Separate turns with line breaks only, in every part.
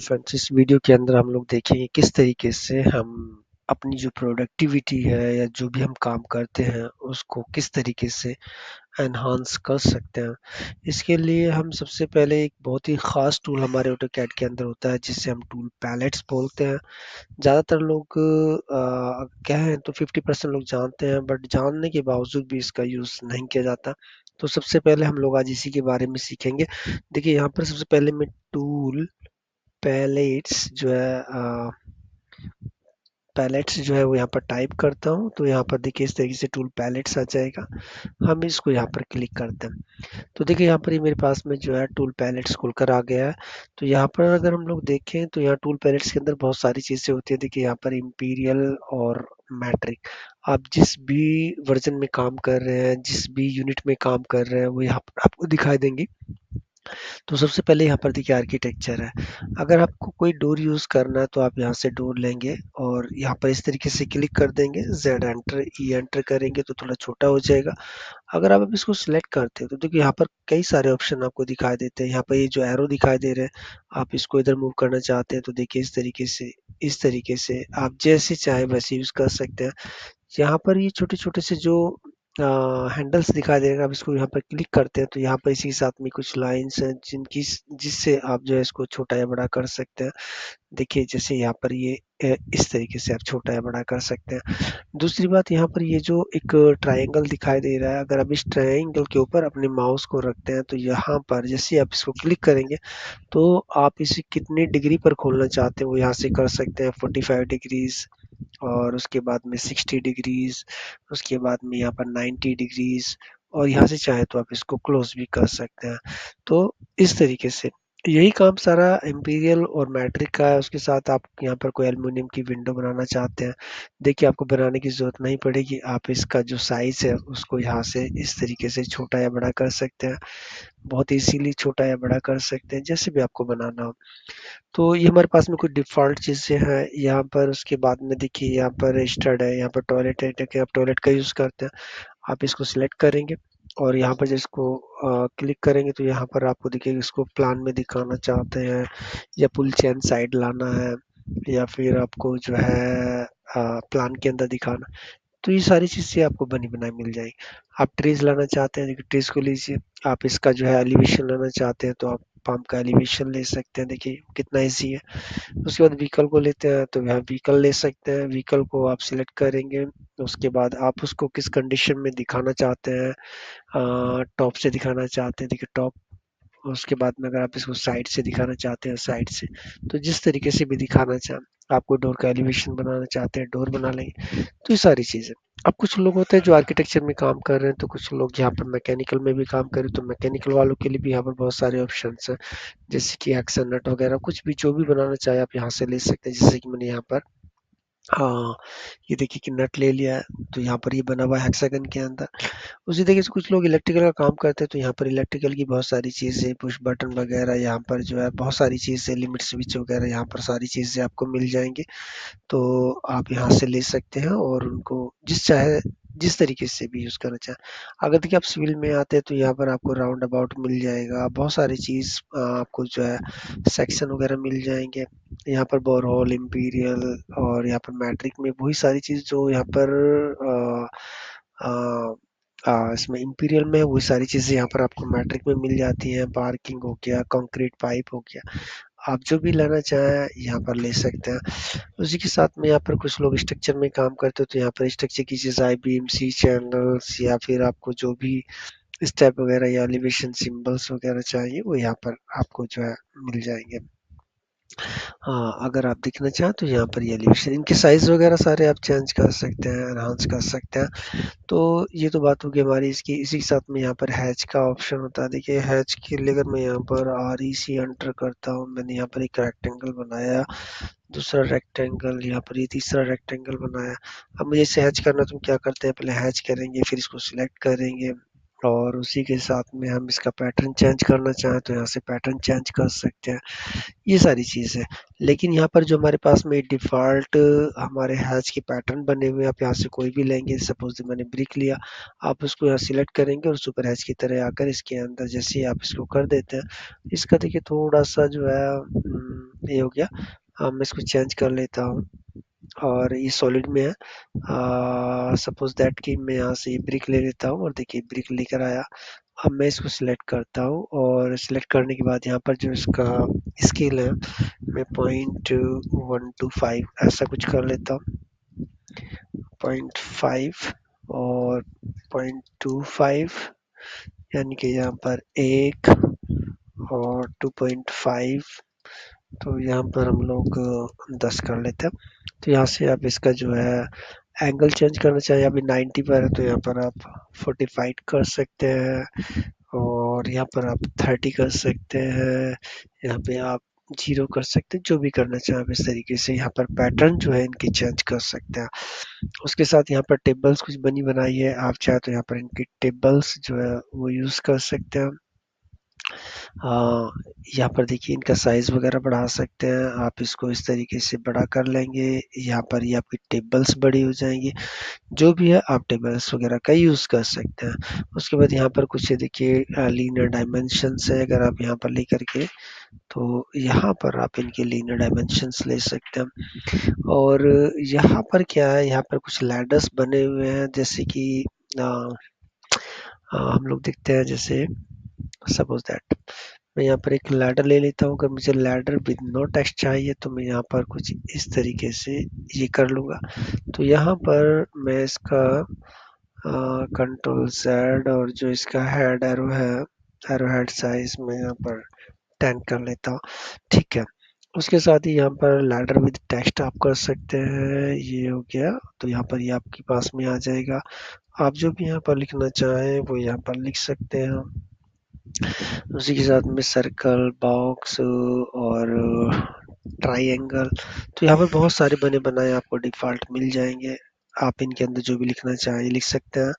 Friends, इस video के अंदर हम लोग देखेंगे किस तरीके से हम अपनी जो प्रोडक्टिविटी है या जो भी हम काम करते हैं उसको किस तरीके से एनहांस कर सकते हैं। इसके लिए हम सबसे पहले एक बहुत ही ख़ास टूल हमारे ऑटोकैड के अंदर होता है जिसे हम टूल पैलेट्स बोलते हैं। ज़्यादातर लोग कहें तो 50% लोग जानते हैं, बट जानने के बावजूद भी इसका यूज़ नहीं किया जाता। तो सबसे पहले हम लोग आज इसी के बारे में सीखेंगे। देखिए, यहाँ पर सबसे पहले मैं टूल पैलेट्स जो है पैलेट्स जो है वो यहाँ पर टाइप करता हूँ, तो यहाँ पर देखिए इस तरीके से टूल पैलेट्स आ जाएगा। हम इसको यहाँ पर क्लिक करते हैं, तो देखिए यहाँ पर ये मेरे पास में जो है टूल पैलेट्स खुलकर आ गया है। तो यहाँ पर अगर हम लोग देखें तो यहाँ टूल पैलेट्स के अंदर बहुत सारी चीज़ें होती है। देखिए यहाँ पर इंपीरियल और मैट्रिक, आप जिस भी वर्जन में काम कर रहे हैं, जिस भी यूनिट में काम कर रहे हैं, वो यहाँ पर आपको दिखाई देंगी। तो सबसे पहले यहाँ पर देखिए आर्किटेक्चर है। अगर आपको कोई डोर यूज़ करना है तो आप यहाँ से डोर लेंगे और यहाँ पर इस तरीके से क्लिक कर देंगे, ज़ेड एंटर, ई एंटर करेंगे तो थोड़ा छोटा हो जाएगा। अगर आप अब इसको सिलेक्ट करते हो तो देखिए यहाँ पर कई सारे ऑप्शन आपको दिखाई देते हैं। यहाँ पर ये जो एरो दिखाई दे रहे हैं, आप इसको इधर मूव करना चाहते हैं तो देखिए इस तरीके से आप जैसे चाहे वैसे यूज़ कर सकते हैं। यहाँ पर ये छोटे-छोटे से जो हैंडल्स दिखाई देगा, आप इसको यहाँ पर क्लिक करते हैं तो यहाँ पर इसी के साथ में कुछ लाइन्स हैं जिससे आप जो है इसको छोटा या बड़ा कर सकते हैं। देखिए जैसे यहाँ पर ये इस तरीके से आप छोटा या बड़ा कर सकते हैं। दूसरी बात, यहाँ पर ये जो एक ट्रायंगल दिखाई दे रहा है, अगर आप इस ट्रायंगल के ऊपर अपने माउस को रखते हैं तो यहाँ पर जैसे आप इसको क्लिक करेंगे तो आप इसे कितनी डिग्री पर खोलना चाहते हैं वो यहाँ से कर सकते हैं। 45 डिग्रीज और उसके बाद में 60 डिग्रीज, उसके बाद में यहाँ पर 90 डिग्रीज, और यहाँ से चाहे तो आप इसको क्लोज भी कर सकते हैं। तो इस तरीके से यही काम सारा इम्पीरियल और मैट्रिक का है। उसके साथ आप यहाँ पर कोई एल्युमिनियम की विंडो बनाना चाहते हैं, देखिए आपको बनाने की ज़रूरत नहीं पड़ेगी। आप इसका जो साइज़ है उसको यहाँ से इस तरीके से छोटा या बड़ा कर सकते हैं। बहुत इजीली छोटा या बड़ा कर सकते हैं, जैसे भी आपको बनाना हो। तो ये हमारे पास में कुछ डिफ़ॉल्ट चीज़ें हैं यहाँ पर। उसके बाद में देखिए यहाँ पर स्टड है, यहाँ पर टॉयलेट है, देखिए आप टॉयलेट का यूज़ करते हैं। आप इसको सिलेक्ट करेंगे और यहाँ पर जब इसको क्लिक करेंगे तो यहाँ पर आपको देखिए इसको प्लान में दिखाना चाहते हैं या पुल चेन साइड लाना है या फिर आपको जो है प्लान के अंदर दिखाना। तो ये सारी चीज़ें आपको बनी बनाई मिल जाएगी। आप ट्रीज़ लाना चाहते हैं, देखिए ट्रीज़ को लीजिए। आप इसका जो है एलिवेशन लेना चाहते हैं तो आप पाम का एलिवेशन ले सकते हैं, देखिए कितना ईज़ी है। उसके बाद व्हीकल को लेते हैं तो यहाँ व्हीकल ले सकते हैं। व्हीकल को आप सिलेक्ट करेंगे, उसके बाद आप उसको किस कंडीशन में दिखाना चाहते हैं, टॉप से दिखाना चाहते हैं, देखिए टॉप। उसके बाद में अगर आप इसको साइड से दिखाना चाहते हैं, साइड से, तो जिस तरीके से भी दिखाना चाहें। आपको डोर का एलिवेशन बनाना चाहते हैं, डोर बना लेंगे। तो ये सारी चीज़ें। अब कुछ लोग होते हैं जो आर्किटेक्चर में काम कर रहे हैं, तो कुछ लोग यहाँ पर मैकेनिकल में भी काम कर रहे हैं, तो मैकेनिकल वालों के लिए भी यहाँ पर बहुत सारे ऑप्शंस हैं, जैसे कि एक्सन नट वगैरह, कुछ भी जो भी बनाना चाहे आप यहाँ से ले सकते हैं। जैसे कि मैंने यहाँ पर हाँ, ये देखिए कि नट ले लिया है, तो यहाँ पर ये बना हुआ है हेक्सागन के अंदर। उसी तरीके से कुछ लोग इलेक्ट्रिकल का काम करते हैं, तो यहाँ पर इलेक्ट्रिकल की बहुत सारी चीज़ें, पुश बटन वगैरह, यहाँ पर जो है बहुत सारी चीज़ें, लिमिट स्विच वगैरह, यहाँ पर सारी चीज़ें आपको मिल जाएँगी। तो आप यहाँ से ले सकते हैं और उनको जिस तरीके से भी यूज़ करना चाहें। अगर देखिए आप सिविल में आते हैं तो यहाँ पर आपको राउंड अबाउट मिल जाएगा, बहुत सारी चीज़ आपको जो है सेक्शन वगैरह मिल जाएँगे। यहाँ पर बोरहोल, इंपीरियल और यहाँ पर मैट्रिक में वही सारी चीज़ जो यहाँ पर इसमें इंपीरियल में वही सारी चीज़ें यहाँ पर आपको मैट्रिक में मिल जाती हैं। पार्किंग हो गया, कंक्रीट पाइप हो गया, आप जो भी लेना चाहें यहाँ पर ले सकते हैं। उसी के साथ में यहाँ पर कुछ लोग स्ट्रक्चर में काम करते हैं, तो यहाँ पर स्ट्रक्चर की चीज़ आई बीम, सी चैनल्स या फिर आपको जो भी स्टेप वगैरह या एलिवेशन सिंबल्स वगैरह चाहिए वो यहाँ पर आपको जो है मिल जाएँगे। हाँ, अगर आप देखना चाहें तो यहाँ पर ये एलिवेशन, इनके साइज़ वगैरह सारे आप चेंज कर सकते हैं, एनहांस कर सकते हैं। तो ये तो बात होगी हमारी इसकी। इसी के साथ में यहाँ पर हैच का ऑप्शन होता है। देखिए हैच के लिए अगर मैं यहाँ पर REC एंटर करता हूँ, मैंने यहाँ पर एक रेक्टेंगल बनाया, दूसरा रेक्टेंगल, यहाँ पर ये तीसरा रेक्टेंगल बनाया। अब मुझे इसे हैच करना, तो हम क्या करते हैं, पहले हैच करेंगे, फिर इसको सिलेक्ट करेंगे, और उसी के साथ में हम इसका पैटर्न चेंज करना चाहें तो यहाँ से पैटर्न चेंज कर सकते हैं। ये सारी चीज़ है। लेकिन यहाँ पर जो हमारे पास में डिफ़ॉल्ट हमारे हैच के पैटर्न बने हुए हैं, आप यहाँ से कोई भी लेंगे, सपोज़ मैंने ब्रिक लिया, आप उसको यहाँ सिलेक्ट करेंगे और सुपर हैच की तरह आकर इसके अंदर जैसे ही आप इसको कर देते हैं, इसका देखिए थोड़ा-सा जो है ये हो गया। मैं इसको चेंज कर लेता हूँ और ये सॉलिड में है। सपोज़ दैट कि मैं यहाँ से ये ब्रिक ले लेता हूँ और देखिए ब्रिक लेकर आया। अब मैं इसको सिलेक्ट करता हूँ और सिलेक्ट करने के बाद यहाँ पर जो इसका स्केल है, मैं 0.125 ऐसा कुछ कर लेता हूँ। 0.5 और 0.25 यानी कि यहाँ पर 1 और 2.5, तो यहाँ पर हम लोग 10 कर लेते हैं। तो यहाँ से आप इसका जो है एंगल चेंज करना चाहिए। अभी 90 पर है तो यहाँ पर आप 45 कर सकते हैं और यहाँ पर आप 30 कर सकते हैं। यहाँ पे आप 0 कर सकते हैं, जो भी करना चाहें आप इस तरीके से यहाँ पर पैटर्न जो है इनकी चेंज कर सकते हैं। उसके साथ यहाँ पर टेबल्स कुछ बनी बनाई है, आप चाहे तो यहाँ पर इनकी टेबल्स जो है वो यूज़ कर सकते हैं। यहाँ पर देखिए इनका साइज़ वगैरह बढ़ा सकते हैं, आप इसको इस तरीके से बड़ा कर लेंगे, यहाँ पर ये आपकी टेबल्स बड़ी हो जाएँगी। जो भी है आप टेबल्स वगैरह का यूज़ कर सकते हैं। उसके बाद यहाँ पर कुछ देखिए लीनियर डायमेंशंस है, अगर आप यहाँ पर लेकर के तो यहाँ पर आप इनके लीनियर डायमेंशंस ले सकते हैं। और यहाँ पर क्या है, यहाँ पर कुछ लैडर्स बने हुए हैं जैसे कि अ हम लोग देखते हैं जैसे सपोज़ दैट मैं यहाँ पर एक लैडर ले लेता हूँ। अगर मुझे लैडर विद नो टेक्स्ट चाहिए तो मैं यहाँ पर कुछ इस तरीके से ये कर लूँगा। तो यहाँ पर मैं इसका कंट्रोल ज़ेड और जो इसका हेड एरो है, एरो हेड साइज़ मैं यहाँ पर 10 कर लेता हूँ। ठीक है। उसके साथ ही यहाँ पर लैडर विद टेक्स्ट आप कर सकते हैं, ये हो गया। तो यहाँ पर ये आपके पास में आ जाएगा। आप जो भी यहाँ पर लिखना चाहें वो यहाँ पर लिख सकते हैं। उसी के साथ में सर्कल, बॉक्स और ट्रायंगल, तो यहाँ पर बहुत सारे बने बनाए आपको डिफ़ॉल्ट मिल जाएँगे। आप इनके अंदर जो भी लिखना चाहें लिख सकते हैं।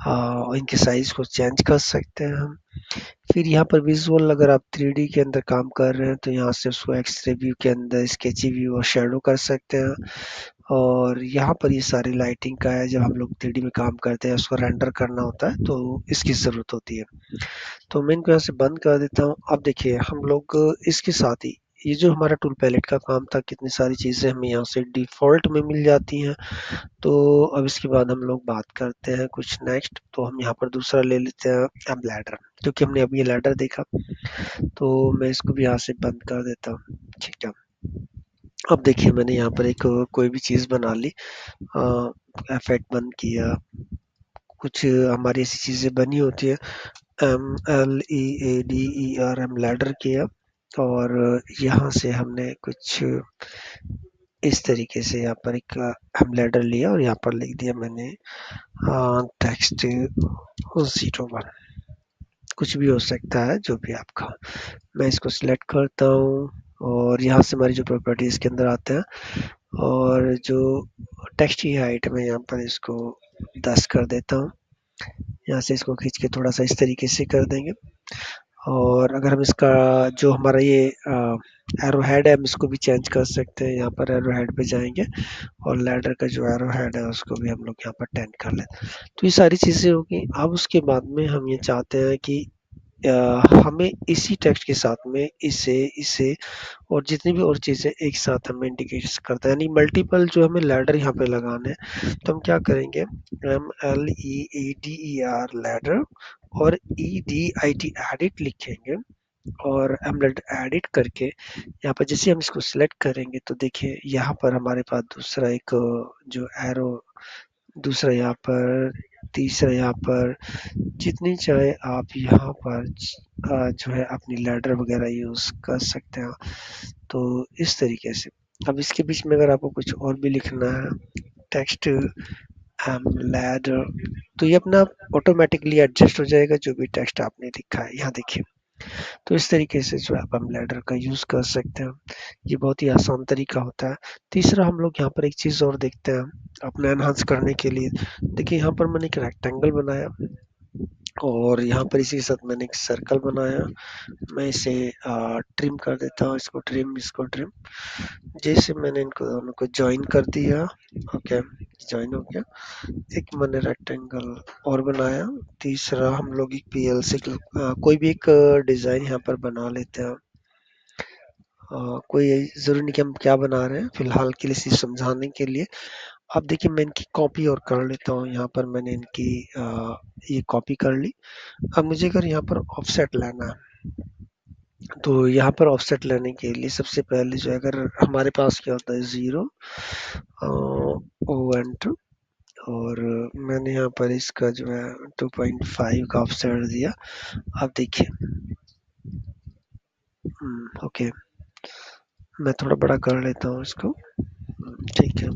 और इनके साइज़ को चेंज कर सकते हैं हम। फिर यहाँ पर विज़ुअल अगर आप 3D के अंदर काम कर रहे हैं तो यहाँ से उसको एक्स-रे व्यू के अंदर स्केची व्यू और शैडो कर सकते हैं। और यहाँ पर ये सारी लाइटिंग का है, जब हम लोग 3D में काम करते हैं उसको रेंडर करना होता है तो इसकी ज़रूरत होती है। तो मैं इनको यहाँ से बंद कर देता हूँ। अब देखिए हम लोग इसके साथ ही ये जो हमारा टूल पैलेट का काम था, कितनी सारी चीज़ें हमें यहाँ से डिफ़ॉल्ट में मिल जाती हैं। तो अब इसके बाद हम लोग बात करते हैं कुछ नेक्स्ट, तो हम यहाँ पर दूसरा ले लेते हैं अब लैडर, क्योंकि हमने अभी ये लैडर देखा, तो मैं इसको भी यहाँ से बंद कर देता हूँ। ठीक है। अब देखिए मैंने यहाँ पर एक कोई भी चीज़ बना ली, इफ़ेक्ट बंद किया, कुछ हमारी ऐसी चीज़ें बनी होती है, MLEADER लैडर किया और यहाँ से हमने कुछ इस तरीके से यहाँ पर एक हम लैडर लिया और यहाँ पर लिख दिया मैंने टेक्स्ट 01, कुछ भी हो सकता है जो भी आपका। मैं इसको सिलेक्ट करता हूँ और यहाँ से हमारी जो प्रॉपर्टीज के अंदर आते हैं और जो टेक्स्ट की हाइट में यहाँ पर इसको 10 कर देता हूँ। यहाँ से इसको खींच के थोड़ा सा इस तरीके से कर देंगे। और अगर हम इसका जो हमारा ये एरो हेड है हम इसको भी चेंज कर सकते हैं। यहाँ पर एरो हेड पे जाएंगे और लैडर का जो एरो हेड है उसको भी हम लोग यहाँ पर 10 कर लेते हैं। तो ये सारी चीज़ें होगी। अब उसके बाद में हम ये चाहते हैं कि हमें इसी टेक्स्ट के साथ में इसे इसे और जितनी भी और चीज़ें एक साथ हमें इंडिकेट करता है, यानी मल्टीपल जो हमें लैडर यहाँ पे लगाने हैं। तो हम क्या करेंगे, MLEADER लैडर और EDIT एडिट लिखेंगे और एमलेट एडिट करके यहाँ पर जैसे हम इसको सिलेक्ट करेंगे तो देखिए यहाँ पर हमारे पास दूसरा एक जो एरो, दूसरा यहाँ पर, तीसरा यहाँ पर, जितनी चाहे आप यहाँ पर जो है अपनी लैडर वगैरह यूज़ कर सकते हैं। तो इस तरीके से अब इसके बीच में अगर आपको कुछ और भी लिखना है, टेक्स्ट लैडर, तो ये अपना ऑटोमेटिकली एडजस्ट हो जाएगा जो भी टेक्स्ट आपने लिखा है। यहाँ देखिए, तो इस तरीके से जो है आप हम लैडर का यूज़ कर सकते हैं। ये बहुत ही आसान तरीका होता है। तीसरा हम लोग यहाँ पर एक चीज़ और देखते हैं अपना एनहांस करने के लिए। देखिए यहाँ पर मैंने एक रेक्टेंगल बनाया और यहाँ पर इसी के साथ मैंने एक सर्कल बनाया। मैं इसे ट्रिम कर देता हूँ, इसको ट्रिम, इसको ट्रिम। जैसे मैंने इनको दोनों को जॉइन कर दिया, ओके, जॉइन हो गया। एक मैंने रेक्टेंगल और बनाया। तीसरा हम लोग एक पीएलसी कोई भी एक डिजाइन यहाँ पर बना लेते हैं। कोई जरूरी नहीं कि हम क्या बना रहे हैं, फिलहाल के लिए सिर्फ समझाने के लिए। अब देखिए मैं इनकी कॉपी और कर लेता हूँ। यहाँ पर मैंने इनकी ये कॉपी कर ली। अब मुझे अगर यहाँ पर ऑफसेट लेना है, तो यहाँ पर ऑफसेट लेने के लिए सबसे पहले जो है, अगर हमारे पास क्या होता है, 0 ओ एंटर, और मैंने यहाँ पर इसका जो है 2.5 का ऑफसेट दिया। अब देखिए, ओके, मैं थोड़ा बड़ा कर लेता हूँ इसको। ठीक है,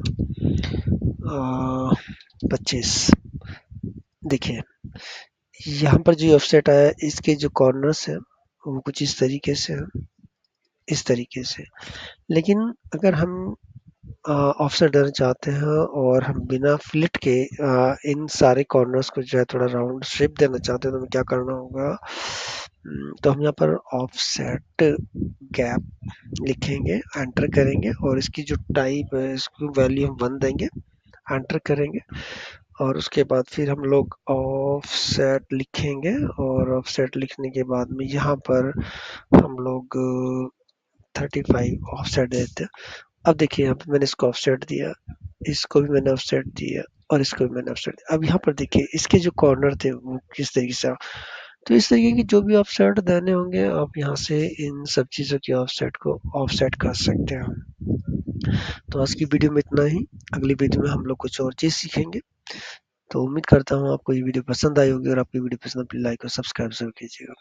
25। देखिए यहाँ पर जो ऑफसेट आया, इसके जो कॉर्नर्स हैं वो कुछ इस तरीके से हैं, इस तरीके से। लेकिन अगर हम ऑफसेट देना चाहते हैं और हम बिना फ्लिट के इन सारे कॉर्नर्स को जो है थोड़ा राउंड शेप देना चाहते हैं, तो हमें क्या करना होगा? तो हम यहाँ पर ऑफसेट गैप लिखेंगे, एंटर करेंगे, और इसकी जो टाइप है इसको वैल्यू हम 1 देंगे, एंटर करेंगे, और उसके बाद फिर हम लोग ऑफसेट लिखेंगे, और ऑफसेट लिखने के बाद में यहाँ पर हम लोग 35 ऑफसेट देते हैं। अब देखिए यहाँ पे मैंने इसको ऑफसेट दिया, इसको भी मैंने ऑफसेट दिया, और इसको भी मैंने ऑफसेट दिया। अब यहाँ पर देखिए इसके जो कॉर्नर थे वो किस तरीके से, तो इस तरीके की जो भी ऑफसेट देने होंगे, आप यहाँ से इन सब चीज़ों की ऑफसेट को ऑफसेट कर सकते हैं। तो आज की वीडियो में इतना ही। अगली वीडियो में हम लोग कुछ और चीज़ सीखेंगे। तो उम्मीद करता हूँ आपको ये वीडियो पसंद आई होगी, और आपकी वीडियो पसंद, लाइक और सब्सक्राइब जरूर कीजिएगा।